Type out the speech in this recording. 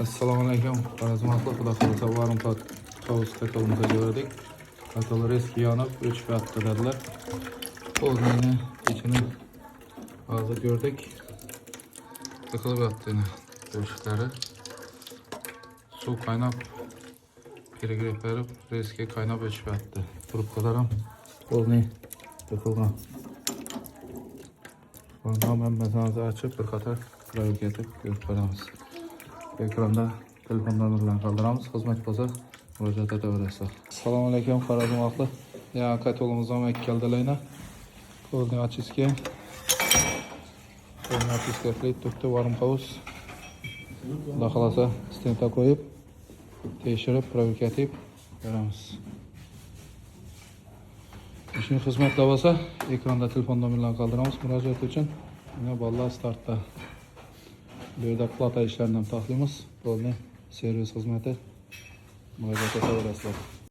Assalomu alaykum. Rahmatli xudo xolisa varum tovus kataloğumuza geldik. Katalog eski yanıp 3 fiyatta dediler. Olmayını içini hazır gördük. Tıkılıp yattığını döşükleri. Su kaynap girip verip reski kaynap 3 fiyatta. Trubkalarım olmayı tıkılgan. Ondan ben mesanızı açıp bir katar klavye getirip görüp veremiz. Ekranda telefonlarımızdan kaldıramiz. Xizmat bo'lsa murojaat etaverasizlar. Assalomu alaykum, Xorazm xalqi. Ya kataloğumuzdan ekkeldilayna. Ko'rning ochiski. Ko'rning ochiski flit tukti varum house. Xudo xolasa stenta qo'yib, tekshirib, proverka etib beramiz. Shuni xizmatlar bo'lsa, ekranda telefon nomerlarini qoldiramiz murojaat uchun. Mana bolalar startda. Bu yerda plata ishlaridan taxlimiz. Bo'ldi. Servis xizmati murojaat etaverasizlar.